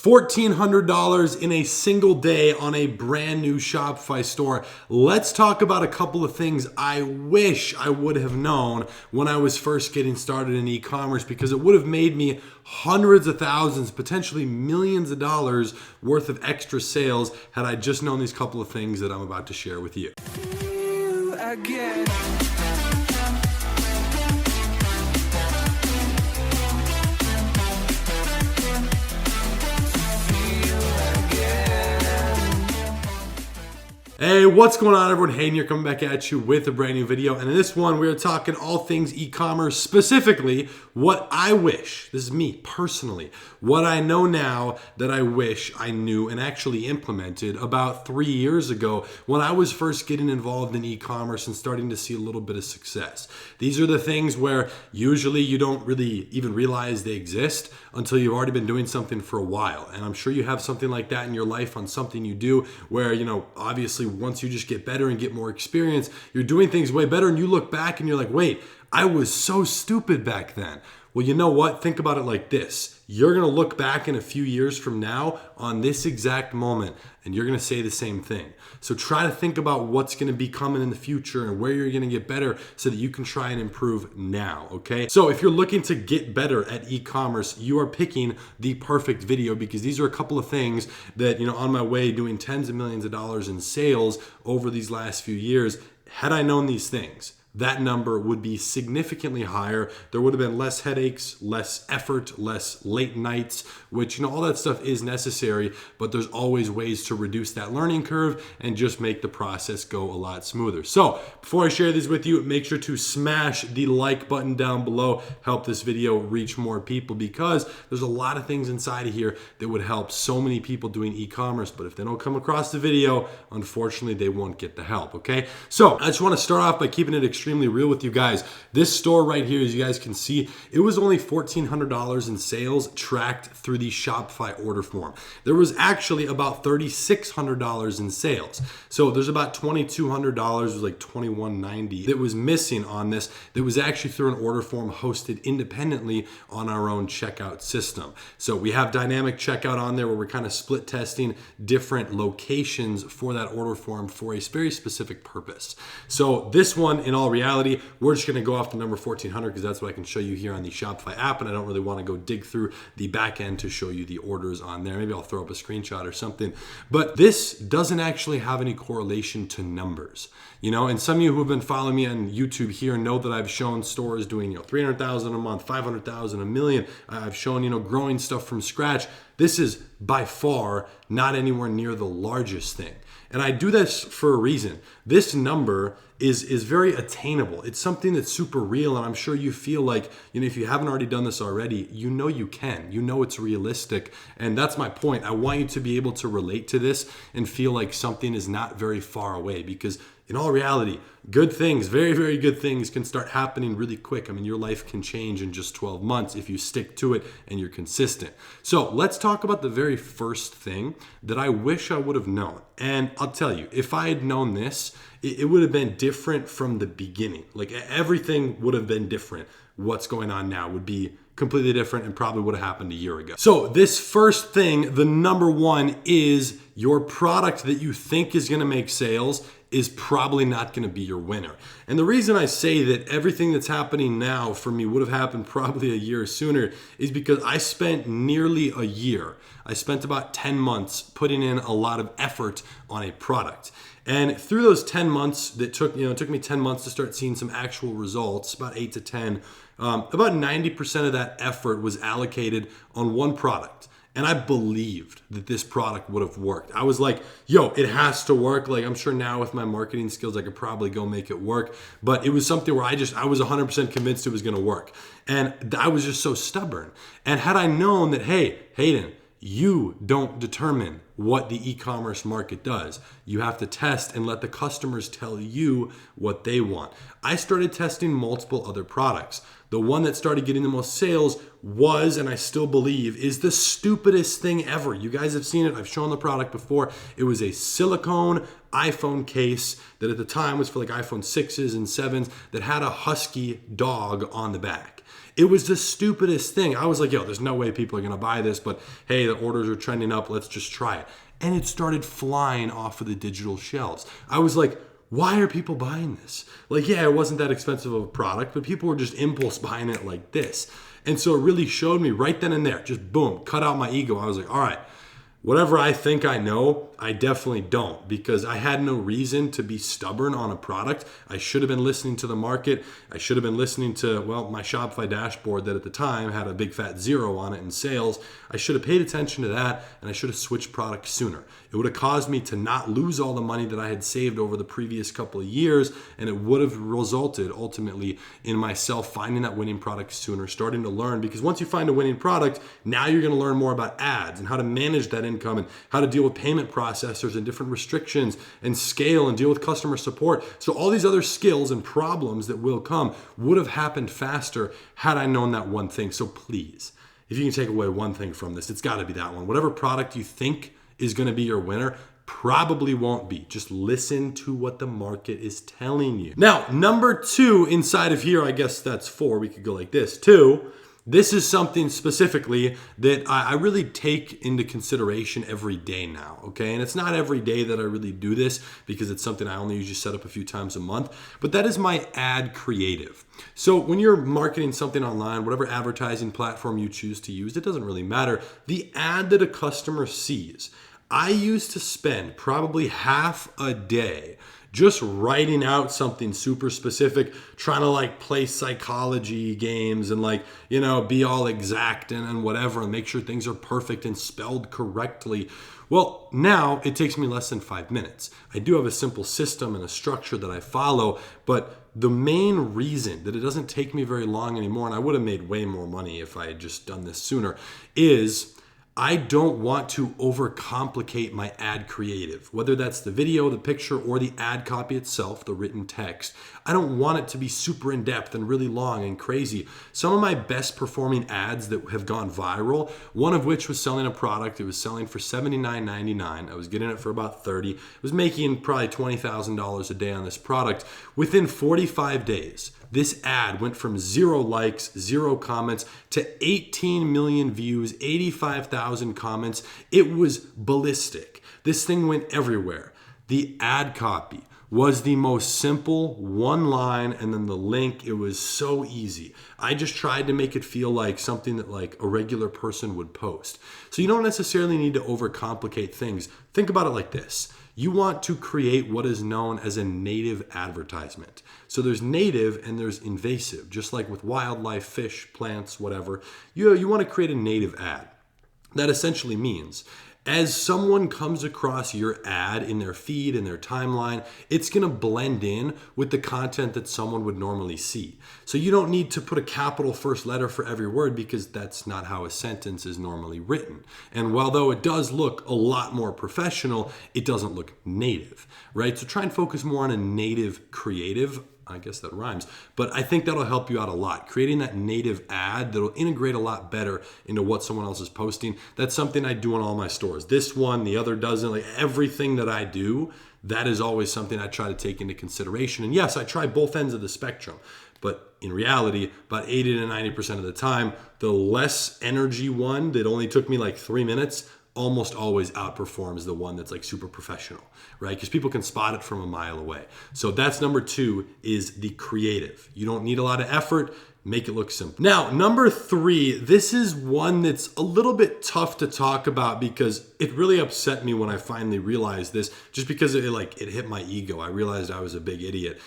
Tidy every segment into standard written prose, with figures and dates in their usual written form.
$1,400 in a single day on a brand new Shopify store. Let's talk about a couple of things I wish I would have known when I was first getting started in e-commerce, because it would have made me hundreds of thousands, potentially millions of dollars worth of extra sales had I just known these couple of things that I'm about to share with you. Hey, what's going on, everyone? Hayden here, coming back at you with a brand new video. And in this one, we're talking all things e-commerce, specifically what I wish, this is me personally, what I know now that I wish I knew and actually implemented about 3 years ago when I was first getting involved in e-commerce and starting to see a little bit of success. These are the things where usually you don't really even realize they exist until you've already been doing something for a while. And I'm sure you have something like that in your life on something you do where, obviously once you just get better and get more experience, you're doing things way better and you look back and you're like, wait, I was so stupid back then. Well, you know what? Think about it like this. You're going to look back in a few years from now on this exact moment and you're going to say the same thing. So try to think about what's going to be coming in the future and where you're going to get better so that you can try and improve now, okay? So if you're looking to get better at e-commerce, you are picking the perfect video, because these are a couple of things that, on my way doing tens of millions of dollars in sales over these last few years, had I known these things, that number would be significantly higher. There would have been less headaches, less effort, less late nights, which, all that stuff is necessary, but there's always ways to reduce that learning curve and just make the process go a lot smoother. So before I share these with you, make sure to smash the like button down below, help this video reach more people, because there's a lot of things inside of here that would help so many people doing e-commerce, but if they don't come across the video, unfortunately, they won't get the help, okay? So I just want to start off by keeping it extremely real with you guys. This store right here, as you guys can see, it was only $1,400 in sales tracked through the Shopify order form. There was actually about $3,600 in sales. So there's about $2,200, it was like $2,190 that was missing on this, that was actually through an order form hosted independently on our own checkout system. So we have dynamic checkout on there where we're kind of split testing different locations for that order form for a very specific purpose. So this one, in all reality, we're just going to go off the number 1,400 because that's what I can show you here on the Shopify app, and I don't really want to go dig through the back end to show you the orders on there. Maybe I'll throw up a screenshot or something. But this doesn't actually have any correlation to numbers. And some of you who have been following me on YouTube here know that I've shown stores doing 300,000 a month, 500,000, a million. I've shown growing stuff from scratch. This is by far not anywhere near the largest thing. And I do this for a reason. This number is very attainable. It's something that's super real, and I'm sure you feel like, if you haven't already done this already, you can. It's realistic, and that's my point. I want you to be able to relate to this and feel like something is not very far away, because in all reality, good things, very, very good things can start happening really quick. Your life can change in just 12 months if you stick to it and you're consistent. So let's talk about the very first thing that I wish I would have known. And I'll tell you, if I had known this, it would have been different from the beginning. Like everything would have been different. What's going on now would be completely different and probably would have happened a year ago. So this first thing, the number one, is your product that you think is going to make sales is probably not going to be your winner. And the reason I say that everything that's happening now for me would have happened probably a year sooner is because I spent nearly a year. I spent about 10 months putting in a lot of effort on a product. And through those 10 months that took me 10 months to start seeing some actual results, about 8 to 10, about 90% of that effort was allocated on one product. And I believed that this product would have worked. I was like, it has to work. Like, I'm sure now with my marketing skills, I could probably go make it work. But it was something where I was 100% convinced it was going to work. And I was just so stubborn. And had I known that, hey, Hayden, you don't determine what the e-commerce market does. You have to test and let the customers tell you what they want. I started testing multiple other products. The one that started getting the most sales was, and I still believe, is the stupidest thing ever. You guys have seen it. I've shown the product before. It was a silicone iPhone case that at the time was for like iPhone 6s and 7s that had a husky dog on the back. It was the stupidest thing. I was like, yo, there's no way people are going to buy this, but hey, the orders are trending up. Let's just try it. And it started flying off of the digital shelves. I was like, why are people buying this? Like, yeah, it wasn't that expensive of a product, but people were just impulse buying it like this. And so it really showed me right then and there, just boom, cut out my ego. I was like, all right, whatever I think I know, I definitely don't, because I had no reason to be stubborn on a product. I should have been listening to the market. I should have been listening to, well, my Shopify dashboard that at the time had a big fat 0 on it in sales. I should have paid attention to that, and I should have switched products sooner. It would have caused me to not lose all the money that I had saved over the previous couple of years, and it would have resulted ultimately in myself finding that winning product sooner, starting to learn, because once you find a winning product, now you're going to learn more about ads and how to manage that income and how to deal with payment processors and different restrictions and scale and deal with customer support. So all these other skills and problems that will come would have happened faster had I known that one thing. So please, if you can take away one thing from this, it's got to be that one. Whatever product you think is going to be your winner probably won't be. Just listen to what the market is telling you. Now, number 2 inside of here, I guess that's 4. We could go like this. 2, this is something specifically that I really take into consideration every day now, okay? And it's not every day that I really do this because it's something I only usually set up a few times a month, but that is my ad creative. So when you're marketing something online, whatever advertising platform you choose to use, it doesn't really matter. The ad that a customer sees, I used to spend probably half a day just writing out something super specific, trying to like play psychology games and like, you know, be all exact and whatever and make sure things are perfect and spelled correctly. Well, now it takes me less than 5 minutes. I do have a simple system and a structure that I follow, but the main reason that it doesn't take me very long anymore, and I would have made way more money if I had just done this sooner, is I don't want to overcomplicate my ad creative, whether that's the video, the picture, or the ad copy itself, the written text. I don't want it to be super in depth and really long and crazy. Some of my best performing ads that have gone viral, one of which was selling a product. It was selling for $79.99. I was getting it for about $30. I was making probably $20,000 a day on this product. Within 45 days, this ad went from 0 likes, 0 comments to 18 million views, 85,000 comments. It was ballistic. This thing went everywhere. The ad copy was the most simple, one line and then the link. It was so easy. I just tried to make it feel like something that like a regular person would post. So you don't necessarily need to overcomplicate things. Think about it like this. You want to create what is known as a native advertisement. So there's native and there's invasive, just like with wildlife, fish, plants, whatever. You want to create a native ad. That essentially means as someone comes across your ad in their feed, in their timeline, it's going to blend in with the content that someone would normally see. So you don't need to put a capital first letter for every word because that's not how a sentence is normally written. And although it does look a lot more professional, it doesn't look native, right? So try and focus more on a native creative. I guess that rhymes, but I think that'll help you out a lot. Creating that native ad that'll integrate a lot better into what someone else is posting. That's something I do in all my stores. This one, the other doesn't. Like everything that I do, that is always something I try to take into consideration. And yes, I try both ends of the spectrum, but in reality, about 80 to 90% of the time, the less energy one that only took me like 3 minutes almost always outperforms the one that's like super professional, right? Because people can spot it from a mile away. So that's number 2 is the creative. You don't need a lot of effort. Make it look simple. Now, number 3, this is one that's a little bit tough to talk about because it really upset me when I finally realized this, just because it hit my ego. I realized I was a big idiot.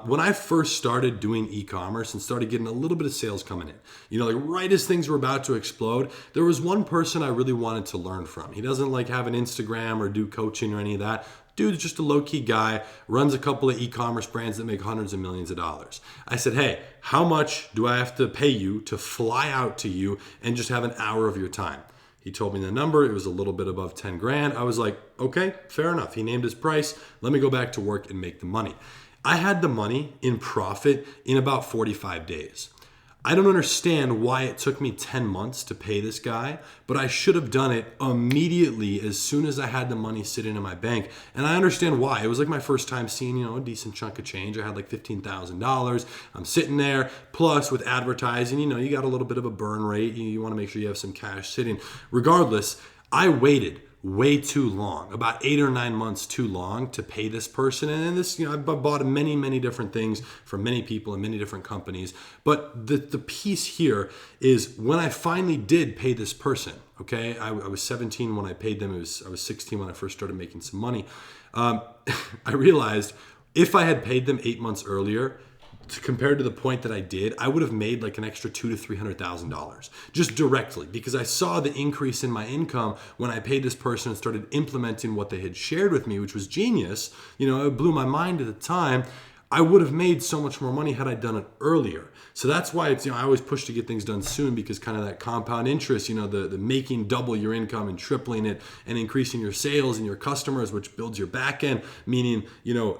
When I first started doing e-commerce and started getting a little bit of sales coming in, like right as things were about to explode, there was one person I really wanted to learn from. He doesn't like have an Instagram or do coaching or any of that. Dude's just a low-key guy, runs a couple of e-commerce brands that make hundreds of millions of dollars. I said, hey, how much do I have to pay you to fly out to you and just have an hour of your time? He told me the number. It was a little bit above 10 grand. I was like, okay, fair enough. He named his price. Let me go back to work and make the money. I had the money in profit in about 45 days. I don't understand why it took me 10 months to pay this guy, but I should have done it immediately as soon as I had the money sitting in my bank. And I understand why. It was like my first time seeing, a decent chunk of change. I had like $15,000. I'm sitting there. Plus with advertising, you got a little bit of a burn rate. You want to make sure you have some cash sitting. Regardless, I waited way too long, about 8 or 9 months too long to pay this person. And this, I've bought many, many different things from many people and many different companies. But the piece here is when I finally did pay this person, okay, I was 17 when I paid them. I was 16 when I first started making some money. I realized if I had paid them 8 months earlier, compared to the point that I did, I would have made like an extra $200,000 to $300,000 just directly, because I saw the increase in my income when I paid this person and started implementing what they had shared with me, which was genius. It blew my mind at the time. I would have made so much more money had I done it earlier. So that's why it's, I always push to get things done soon, because kind of that compound interest, the making double your income and tripling it and increasing your sales and your customers, which builds your back end, meaning,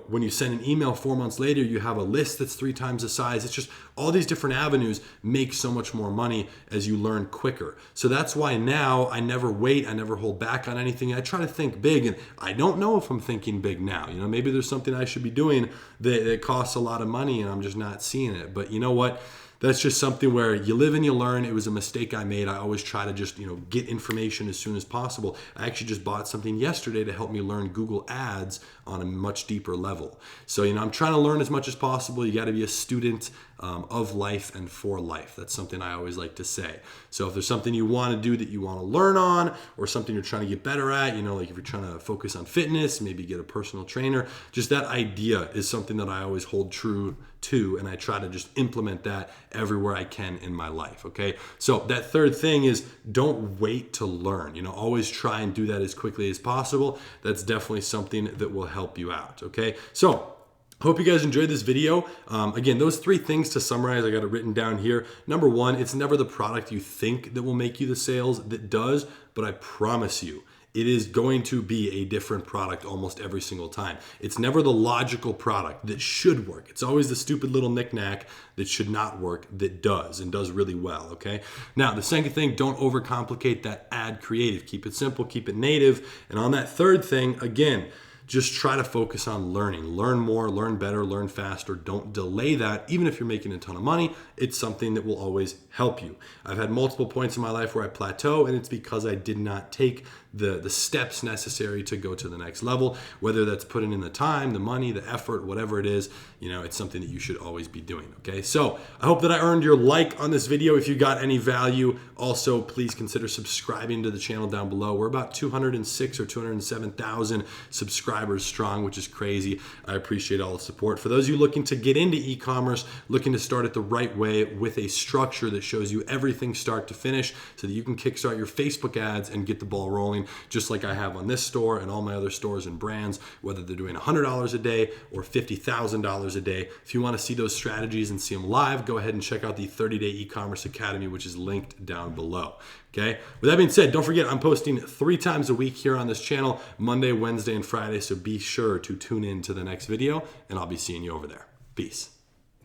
when you send an email 4 months later, you have a list that's 3 times the size. It's just all these different avenues make so much more money as you learn quicker. So that's why now I never wait. I never hold back on anything. I try to think big, and I don't know if I'm thinking big now. Maybe there's something I should be doing that costs a lot of money and I'm just not seeing it. But you know what? That's just something where you live and you learn. It was a mistake I made. I always try to just, get information as soon as possible. I actually just bought something yesterday to help me learn Google Ads on a much deeper level. So, I'm trying to learn as much as possible. You got to be a student of life and for life. That's something I always like to say. So if there's something you want to do that you want to learn on, or something you're trying to get better at, like if you're trying to focus on fitness, maybe get a personal trainer, just that idea is something that I always hold true to, and I try to just implement that everywhere I can in my life. Okay. So that third thing is don't wait to learn, always try and do that as quickly as possible. That's definitely something that will help you out. Okay. So hope you guys enjoyed this video. Again, those 3 things to summarize, I got it written down here. Number 1, it's never the product you think that will make you the sales that does, but I promise you, it is going to be a different product almost every single time. It's never the logical product that should work. It's always the stupid little knick-knack that should not work that does, and does really well, okay? Now, the second thing, don't overcomplicate that ad creative. Keep it simple, keep it native. And on that third thing, again, just try to focus on learning. Learn more, learn better, learn faster. Don't delay that. Even if you're making a ton of money, it's something that will always help you. I've had multiple points in my life where I plateau, and it's because I did not take the steps necessary to go to the next level, whether that's putting in the time, the money, the effort, whatever it is, it's something that you should always be doing, okay? So I hope that I earned your like on this video. If you got any value, also please consider subscribing to the channel down below. We're about 206 or 207,000 subscribers strong, which is crazy. I appreciate all the support. For those of you looking to get into e-commerce, looking to start it the right way with a structure that shows you everything start to finish so that you can kickstart your Facebook ads and get the ball rolling, just like I have on this store and all my other stores and brands, whether they're doing $100 a day or $50,000 a day. If you want to see those strategies and see them live, go ahead and check out the 30-Day E-Commerce Academy, which is linked down below. Okay. With that being said, don't forget I'm posting 3 times a week here on this channel, Monday, Wednesday, and Friday. So be sure to tune in to the next video, and I'll be seeing you over there. Peace.